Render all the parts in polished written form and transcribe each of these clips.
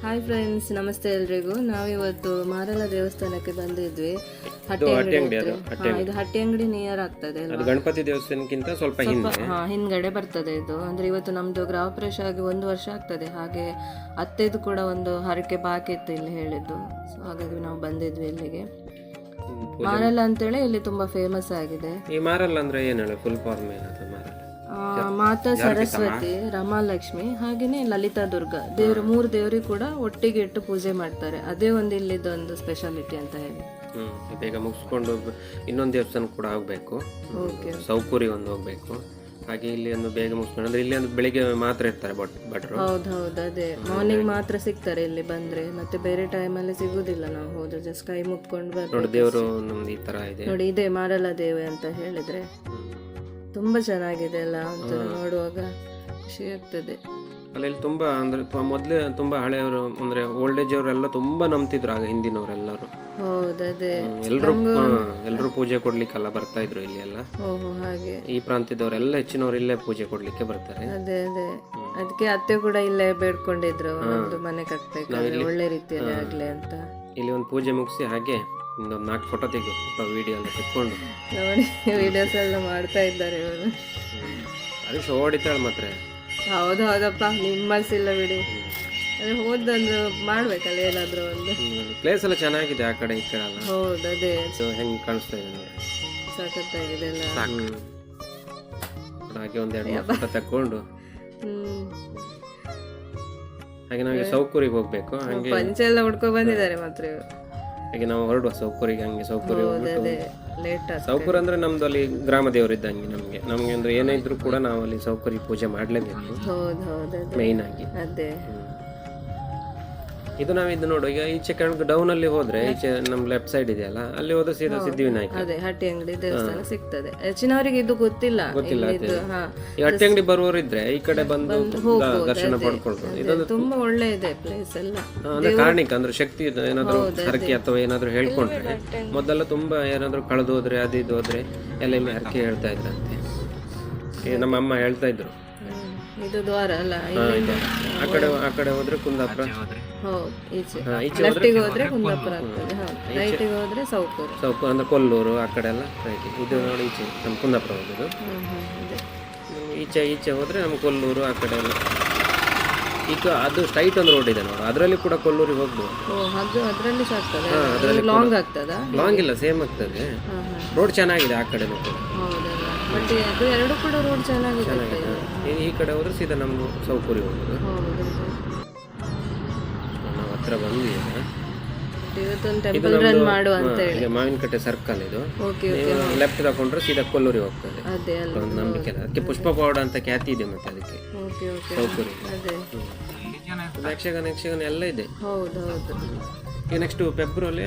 Hi friends, ನಮಸ್ತೆ ಎಲ್ರಿಗೂ. ನಾವಿವತ್ತು ಮಾರಲ ದೇವಸ್ಥಾನಕ್ಕೆ ಬಂದಿದ್ವಿ. ಹಟ್ಟಿ ಅಂಗಡಿ ಇದು ಹಟ್ಟಿ ಅಂಗಡಿ ನಿಯರ್ ಆಗ್ತದೆ ಅದು ಗಣಪತಿ ದೇವಸ್ಥಾನಕ್ಕಿಂತ ಸ್ವಲ್ಪ ಹಿಂದ್ಗಡೆ ಬರ್ತದೆ ಇದು. ಅಂದ್ರೆ ಇವತ್ತು ನಮ್ದು ಗೃಹ ಪ್ರವೇಶ ಆಗಿ 1 ವರ್ಷ ಆಗ್ತದೆ. ಹಾಗೆ ಅತ್ತೆದು ಕೂಡ ಒಂದು ಹರಕೆ ಬಾಕಿ ಇತ್ತು ಇಲ್ಲಿ ಹೇಳಿದ್ದು. ಸೊ ಹಾಗಾಗಿ ನಾವು ಬಂದಿದ್ವಿ ಇಲ್ಲಿಗೆ. ಮಾರಲ ಅಂತೇಳಿ ಇಲ್ಲಿ ತುಂಬಾ ಫೇಮಸ್ ಆಗಿದೆ. ಈ ಮಾರಲ್ಲ ಅಂದ್ರೆ ಏನು ಹೇಳಿ ಫುಲ್ ಫಾರ್ಮ್ ಏನದು? ಮಾರಲ್ಲ ಮಾತಾ ಸರಸ್ವತಿ, ರಮಾಲಕ್ಷ್ಮಿ, ಹಾಗೇನೆ ಲಲಿತಾ ದುರ್ಗ ದೇವರು, 3 ದೇವರಿಗೆ ಕೂಡ ಒಟ್ಟಿಗೆ ಇಟ್ಟು ಪೂಜೆ ಮಾಡ್ತಾರೆ. ಅದೇ ಒಂದು ಇಲ್ಲಿದ್ದೊಂದು ಸ್ಪೆಷಾಲಿಟಿ ಅಂತ ಹೇಳಿ. ಬೇಗ ಮುಗಿಸ್ಕೊಂಡು ಇನ್ನೊಂದು ದೇವಸ್ಥಾನ ಕೂಡ ಹೋಗ್ಬೇಕು, ಸೌಕೂರಿ ಒಂದು ಹೋಗ್ಬೇಕು. ಹಾಗೆ ಇಲ್ಲಿ ಒಂದು ಬೇಗ ಮುಗಿಸ್ಕೊಂಡು ಅಂದ್ರೆ ಇಲ್ಲಿ ಒಂದು ಬೆಳಿಗ್ಗೆ ಮಾತ್ರ ಇರ್ತಾರೆ ಭಟ್ರು. ಹೌದು, ಅದೇ ಮಾರ್ನಿಂಗ್ ಮಾತ್ರ ಸಿಗ್ತಾರೆ ಇಲ್ಲಿ ಬಂದ್ರೆ. ಮತ್ತೆ ಬೇರೆ ಟೈಮಲ್ಲಿ ಸಿಗುದಿಲ್ಲ. ನಾವು ಹೋದ್ರೆ ಜಸ್ಟ್ ಕೈ ಮುಟ್ಕೊಂಡು ಬರ್ತೀವಿ. ದೇವರು ನಮ್ದು ಈ ತರ ಇದೆ ನೋಡಿ, ಇದೆ ಮಾರಲ ದೇವಿ ಅಂತ ಹೇಳಿದ್ರೆ ತುಂಬಾ ಚೆನ್ನಾಗಿದೆ ಎಲ್ಲ. ಒಂಥರ ನೋಡುವಾಗ ಖುಷಿ ಆಗ್ತದೆ. ಅಲ್ಲಿ ತುಂಬಾ ಅಂದ್ರೆ ಮೊದ್ಲೇ ತುಂಬಾ ಹಳೆಯವರು ಅಂದ್ರೆ ಓಲ್ಡ್ ಏಜ್ ಅವರೆಲ್ಲ ತುಂಬಾ ನಂಬ್ತಿದ್ರು ಆಗ, ಹಿಂದಿನವರೆಲ್ಲರೂ. ಹೌದದೇ, ಎಲ್ರು ಪೂಜೆ ಕೊಡ್ಲಿಕ್ಕೆಲ್ಲ ಬರ್ತಾ ಇದ್ರು ಇಲ್ಲಿ ಎಲ್ಲ. ಹಾಗೆ ಈ ಪ್ರಾಂತ್ಯದವರೆಲ್ಲ ಹೆಚ್ಚಿನವ್ರು ಇಲ್ಲೇ ಪೂಜೆ ಕೊಡ್ಲಿಕ್ಕೆ ಬರ್ತಾರೆ. ಅದೇ ಅದಕ್ಕೆ ಅತ್ತೆ ಕೂಡ ಇಲ್ಲೇ ಬೇಡ್ಕೊಂಡಿದ್ರು, ಒಂದು ಮನೆ ಕಟ್ಬೇಕಾದ್ರೆ ಒಳ್ಳೆ ರೀತಿಯಲ್ಲಿ ಆಗ್ಲಿ ಅಂತ. ಇಲ್ಲಿ ಒಂದು ಪೂಜೆ ಮುಗಿಸಿ ಹಾಗೆ ಒಂದು 4 ಫೋಟೋ ತೆಗೆದು ವಿಡಿಯೋ ಎಲ್ಲ ತೆಕ್ಕೊಂಡು ನೋಡಿ, ವಿಡಿಯೋಸ್ ಎಲ್ಲ ಮಾಡ್ತಾ ಇದ್ದಾರೆ ಇವರು. ಹರೀಶ್ ಓಡಿತಾಳೆ ಮಾತ್ರ. ಹೌದಪ್ಪ, ನಿಮ್ಮಸಿಲ್ಲ ಬಿಡಿ. ಅದೇ ಹೋದಂದು ಮಾಡ್ಬೇಕಲ್ಲ ಏನಾದ್ರು ಒಂದು. ಪ್ಲೇಸ್ ಎಲ್ಲ ಚೆನ್ನಾಗಿದೆ ಆ ಕಡೆ ಈ ಕಡೆ ಎಲ್ಲ. ಹೌದು, ಅದೇ ಹೆಂಗ್ ಕಾಣಿಸ್ತಾ ಇದೆ ನೋಡಿ, ಸಖತ್ತಾಗಿದೆ ಎಲ್ಲ. ಹಾಗೆ 1-2 ಫೋಟೋ ತಕೊಂಡು ಹಾಗೆ ನಾವೀಗ ಸೌಕೂರಿಗೆ ಹೋಗ್ಬೇಕು. ಹಂಗೆ ಪಂಚೆ ಎಲ್ಲ ಉಡ್ಕೊ ಬಂದಿದ್ದಾರೆ ಮಾತ್ರ ಇವರು. ಹಾಗೆ ನಾವು ಹೊರಡುವ ಸೌಕೂರಿಗೆ. ಹಂಗೆ ಸೌಕೂರಿ ಸೌಕೂರ್ ಅಂದ್ರೆ ನಮ್ದು ಅಲ್ಲಿ ಗ್ರಾಮ ದೇವರು ಇದ್ದಂಗೆ ನಮ್ಗೆ ಅಂದ್ರೆ ಏನೇ ಇದ್ರು ಕೂಡ ನಾವು ಅಲ್ಲಿ ಸೌಕೂರಿ ಪೂಜೆ ಮಾಡ್ಲೇಬೇಕು ಮೈನ್ ಆಗಿ. ಇದು ನಾವಿದ್ದು ನೋಡು, ಈಗ ಈಚೆ ಕೆಳಗೆ ಡೌನ್ ಅಲ್ಲಿ ಹೋದ್ರೆ ಈಚೆ ನಮ್ ಲೆಫ್ಟ್ ಸೈಡ್ ಇದೆಯಲ್ಲ, ಅಲ್ಲಿ ಹೋದ್ರೆ ಸೀದಾ ಸಿದ್ಧಿವಿನಾಯಕ. ಅದೇ ಹಟ್ಟಿ ಅಂಗಡಿ ದೇವಸ್ಥಾನ ಸಿಗ್ತದೆ. ಹೆಚ್ಚಿನವರಿಗೆ ಇದು ಗೊತ್ತಿಲ್ಲ. ಈ ಹಟ್ಟಿ ಅಂಗಡಿ ಬರುವವರು ಇದ್ರೆ ಈ ಕಡೆ ಬಂದು ದರ್ಶನ ಪಡ್ಕೊಳ್ಬೋದು. ಇದೊಂದು ತುಂಬಾ ಒಳ್ಳೆ ಇದೆ ಪ್ಲೇಸ್ ಎಲ್ಲ. ಅಂದ್ರೆ ಕಾರಣಿಕ ಅಂದ್ರೆ ಶಕ್ತಿ ಏನಾದ್ರು ಹರಕೆ ಅಥವಾ ಏನಾದ್ರು ಹೇಳ್ಕೊಂಡ್ರೆ, ಮೊದಲೆಲ್ಲ ತುಂಬಾ ಏನಾದ್ರು ಕಳೆದು ಹೋದ್ರೆ ಅದು ಇದು ಹೋದ್ರೆ ಎಲ್ಲ ಹರಕೆ ಹೇಳ್ತಾ ಇದ್ರಂತೆ. ನಮ್ಮ ಅಮ್ಮ ಹೇಳ್ತಾ ಇದ್ರು. ಇದು ದ್ವಾರ ಅಲ್ಲ, ಆ ಕಡೆ ಹೋದ್ರೆ ಕುಂದಾಪುರ, ಲೆಫ್ಟಿಗೆ ಹೋದ್ರೆ ಕುಂದಾಪುರ ಆಗ್ತದೆ. ರೈಟಿಗೆ ಹೋದ್ರೆ ಸೌಕೂರು ಅಂದ್ರೆ ಕೊಲ್ಲೂರು ಆ ಕಡೆ ಎಲ್ಲ ರೈಟ್. ಇದು ನೋಡಿ ಈಚೆ ನಮ್ಮ ಕುಂದಾಪುರ ಹೋಗೋದು. ಈಚೆ ಹೋದ್ರೆ ನಮ್ಮ ಕೊಲ್ಲೂರು ಆ ಕಡೆ ಎಲ್ಲ. ಈಗ ಅದು ಸ್ಟ್ರೈಟ್ ಒಂದು ರೋಡ್ ಇದೆ ನೋಡಿ, ಅದರಲ್ಲಿ ಕೂಡ ಕೊಲ್ಲೂರಿಗೆ ಹೋಗ್ಬೋದು. ಲಾಂಗ್ ಇಲ್ಲ, ಸೇಮ್ ಆಗ್ತದೆ. ರೋಡ್ ಚೆನ್ನಾಗಿದೆ ಆ ಕಡೆ ಕೂಡ. ಈ ಕಡೆ ಹೋದ್ರೆ ಸೀದಾ ನಮ್ದು ಸೌಕೂರಿ ಹೋಗೋದು. ನಾವು ಹತ್ರ ಬಂದಿದ್ದೀವಿ. ಮಾವಿನಕಟ್ಟೆ ಸರ್ಕಲ್ ಇದು. ಲೆಫ್ಟ್ ತಗೊಂಡ್ರೆ ಸೀದಾ ಕೊಲ್ಲೂರಿ ಹೋಗ್ತದೆ. ಒಂದು ನಂಬಿಕೆ, ಅದಕ್ಕೆ ಪುಷ್ಪ ಪೌಡ ಅಂತ ಖ್ಯಾತಿ ಇದೆ. ಮತ್ತೆ ಅದಕ್ಕೆ ಸೌಕೂರಿ ಯಕ್ಷಗಾನ ಎಲ್ಲ ಇದೆ. ಈಗ ನೆಕ್ಸ್ಟ್ ಫೆಬ್ರವರಿ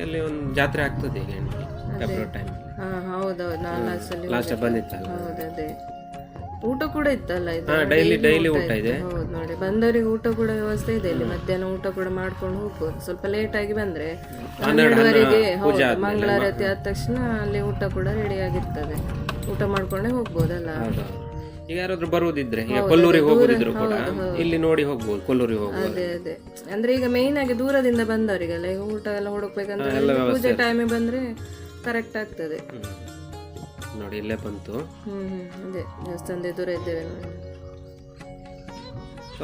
ಅಲ್ಲಿ ಒಂದು ಜಾತ್ರೆ ಆಗ್ತದೆ. ಈಗ ಫೆಬ್ರವರಿ ಟೈಮ್ ಲಾಸ್ಟ್ ಬಂದಿತ್ತಲ್ಲ. ಊಟ ಕೂಡ ಇತ್ತಲ್ಲ, ಡೈಲಿ ಊಟ ಇದೆ. ನೋಡಿ, ಬಂದವರಿಗೆ ಊಟ ಕೂಡ ವ್ಯವಸ್ಥೆ ಇದೆ ಇಲ್ಲಿ. ಮಧ್ಯಾಹ್ನ ಊಟ ಕೂಡ ಮಾಡ್ಕೊಂಡು ಹೋಗ್ಬೋದು. ಸ್ವಲ್ಪ ಲೇಟ್ ಆಗಿ ಬಂದ್ರೆ 12ವರೆಗೆ ಮಂಗಳಾರತಿ ಆದ ತಕ್ಷಣ ಅಲ್ಲಿ ಊಟ ಕೂಡ ರೆಡಿ ಆಗಿರ್ತದೆ. ಊಟ ಮಾಡ್ಕೊಂಡೇ ಹೋಗ್ಬೋದಲ್ಲ. ಈಗ ಯಾರಾದ್ರೂ ಬರುವುದಿದ್ರೆ, ಈಗ ಕೊಲ್ಲೂರಿಗೆ ಹೋಗುದಿದ್ರು ಕೂಡ ಇಲ್ಲಿ ನೋಡಿ ಹೋಗ್ಬೋದು. ಕೊಲ್ಲೂರಿಗೆ ಹೋಗ್ಬೋದು. ಅದೇ ಅಂದ್ರೆ ಈಗ ಮೇನ್ ಆಗಿ ದೂರದಿಂದ ಬಂದವರಿಗೆಲ್ಲ ಈಗ ಊಟ ಎಲ್ಲ ಹುಡುಕ್ಬೇಕಂತ ಪೂಜೆ ಟೈಮ್ ಬಂದ್ರೆ ಕರೆಕ್ಟ್ ಆಗ್ತದೆ. ನೋಡಿ ಇಲ್ಲೇ ಬಂತು. ಅದೇ ದೇವಸ್ಥಾನದ ಎದುರು ಇದ್ದೇವೆ ನೋಡಿ.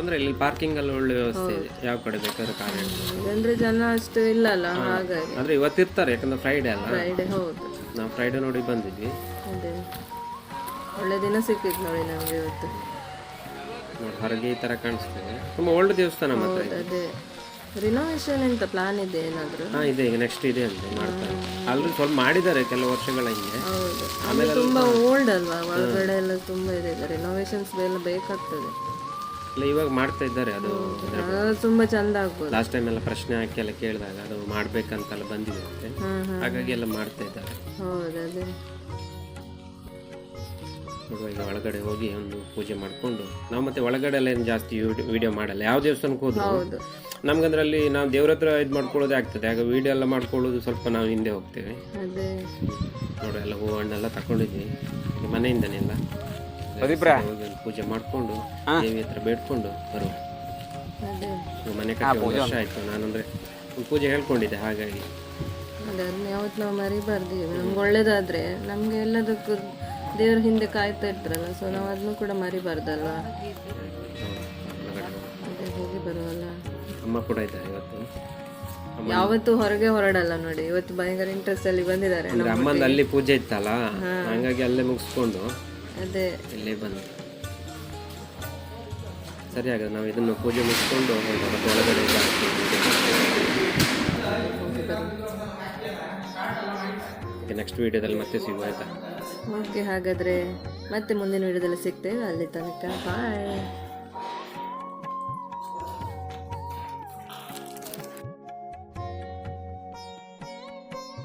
ಅಂದ್ರೆ ಇಲ್ಲಿ ಪಾರ್ಕಿಂಗ್ ಎಲ್ಲ ಒಳ್ಳೆ ವ್ಯವಸ್ಥೆ ಇದೆ. ಯಾವ ಕಡೆ ಬೇಕಾದ್ರೆ ಕಾರ್ ಅಂದ್ರೆ ಜನ ಅಷ್ಟು ಇಲ್ಲ ಅಲ್ಲ, ಹಾಗಾಗಿ. ಅಂದ್ರೆ ಇವತ್ತು ಇರ್ತಾರೆ, ಯಾಕಂದ್ರೆ ಫ್ರೈಡೆ ಅಲ್ಲ. ಹೌದು, ನಾವು ಫ್ರೈಡೆ ನೋಡಿ ಬಂದಿದ್ವಿ. ಅದೇ ಒಳ್ಳೆ ದಿನ ಸಿಕ್ಕಿತ್ತು ನೋಡಿ ನಮ್ಗೆ ಇವತ್ತು. ನೋಡಿ ಹೊರಗೆ ಈ ತರ ಕಾಣಿಸ್ತದೆ. ತುಂಬಾ ಒಳ್ಳೆ ದೇವಸ್ಥಾನ ಮಾತ್ರ. ಅದೇ ರಿನೋವೇಷನ್ ಅಂತ ಪ್ಲಾನ್ ಇದೆ ಏನಾದ್ರು? ಇದೆ, ಈಗ ನೆಕ್ಸ್ಟ್ ಇದೆ ಅಂತ ಮಾಡ್ತಾರೆ. ಆಲ್ರೆಡಿ ಸ್ವಲ್ಪ ಮಾಡಿದ್ದಾರೆ ಕೆಲವು ವರ್ಷಗಳ ಹಿಂದೆ. ಆಮೇಲೆ ತುಂಬಾ ಓಲ್ಡ್ ಅಲ್ವಾ, ಒಳಗಡೆ ಎಲ್ಲ ತುಂಬಾ ಇದೆ. ರಿನೋವೇಷನ್ಸ್ ಎಲ್ಲ ಬೇಕಾಗ್ತದೆ. ಇವಾಗ ಮಾಡ್ತಾ ಇದ್ದಾರೆ. ಅದು ತುಂಬಾ ಚಂದ ಆಗ್ಬೋದು. ಲಾಸ್ಟ್ ಟೈಮ್ ಎಲ್ಲ ಪ್ರಶ್ನೆ ಹಾಕಿ ಎಲ್ಲ ಕೇಳಿದಾಗ ಅದು ಮಾಡ್ಬೇಕಂತೆಲ್ಲ ಬಂದಿದೆ ಅಂತೆ. ಹಾಗಾಗಿ ಎಲ್ಲ ಮಾಡ್ತಾ ಇದ್ದಾರೆ. ಹೌದದೇ. ಈಗ ಒಳಗಡೆ ಹೋಗಿ ಒಂದು ಪೂಜೆ ಮಾಡ್ಕೊಂಡು ನಾವು ಮತ್ತೆ ಒಳಗಡೆ ಎಲ್ಲ ಏನು ಜಾಸ್ತಿ ವಿಡಿಯೋ ಮಾಡಲ್ಲ. ಯಾವ ದೇವಸ್ಥಾನಕ್ಕೆ ಹೋದ್ರು ನಮ್ಗಂದ್ರೆ ಅಲ್ಲಿ ನಾವು ದೇವ್ರ ಹತ್ರ ಇದು ಮಾಡ್ಕೊಳ್ಳೋದೇ ಆಗ್ತದೆ. ಆಗ ವಿಡಿಯೋ ಎಲ್ಲ ಮಾಡ್ಕೊಳ್ಳೋದು ಸ್ವಲ್ಪ ನಾವು ಹಿಂದೆ ಹೋಗ್ತೇವೆ. ನೋಡಿ ಎಲ್ಲ ಹೂವು ಹಣ್ಣೆಲ್ಲ ತಗೊಂಡಿದ್ವಿ ಮನೆಯಿಂದನೇ ಎಲ್ಲ. ಪೂಜೆ ಮಾಡ್ಕೊಂಡು ದೇವಿ ಹತ್ರ ಬೇಡ್ಕೊಂಡು ಬರುವ. ಅದೇ ಮನೆ ಕಟ್ಟಿ 1 ವರ್ಷ ಆಯಿತು. ನಾನಂದರೆ ಒಂದು ಪೂಜೆ ಹೇಳ್ಕೊಂಡಿದ್ದೆ, ಹಾಗಾಗಿ ಅದನ್ನು ಯಾವತ್ತು ನಾವು ಮರಿಬಾರ್ದು. ನಮ್ಗೆ ಒಳ್ಳೇದಾದರೆ ನಮಗೆ ಎಲ್ಲದಕ್ಕೂ ದೇವ್ರ ಹಿಂದೆ ಕಾಯ್ತಾ ಇರ್ತಾರಲ್ಲ, ಸೊ ನಾವು ಅದನ್ನು ಕೂಡ ಮರಿಬಾರ್ದಲ್ವ. ಅದೇ ಹೋಗಿ ಬರುವಲ್ಲ. ಅಮ್ಮ ಕೂಡ ಇದ್ದಾರೆ ಇವತ್ತು. ಯಾವತ್ತು ಹೊರಗೆ ಹೊರಡಲ್ಲ ನೋಡಿ, ಇವತ್ತು ಭಯಂಕರ ಇಂಟ್ರೆಸ್ಟ್ ಅಲ್ಲಿ ಬಂದಿದ್ದಾರೆ. ಅಂದರೆ ಅಮ್ಮಂದು ಅಲ್ಲಿ ಪೂಜೆ ಇತ್ತಲ್ಲ, ಹಾಗಾಗಿ ಅಲ್ಲೇ ಮುಗಿಸ್ಕೊಂಡು ಅದೇ ಇಲ್ಲೇ ಬಂದು. ಸರಿ, ಹಾಗಾದ್ರೆ ನಾವು ಇದನ್ನು ಪೂಜೆ ಮುಗಿಸ್ಕೊಂಡು ಮತ್ತೆ ಒಳಗಡೆ ನೆಕ್ಸ್ಟ್ ವೀಡಿಯೋದಲ್ಲಿ ಮತ್ತೆ ಸಿಗುವ, ಆಯ್ತಾ? ಓಕೆ, ಹಾಗಾದರೆ ಮತ್ತೆ ಮುಂದಿನ ವೀಡಿಯೋದಲ್ಲಿ ಸಿಗ್ತೇವೆ. ಅಲ್ಲಿ ತನಕ ಬಾಯ್.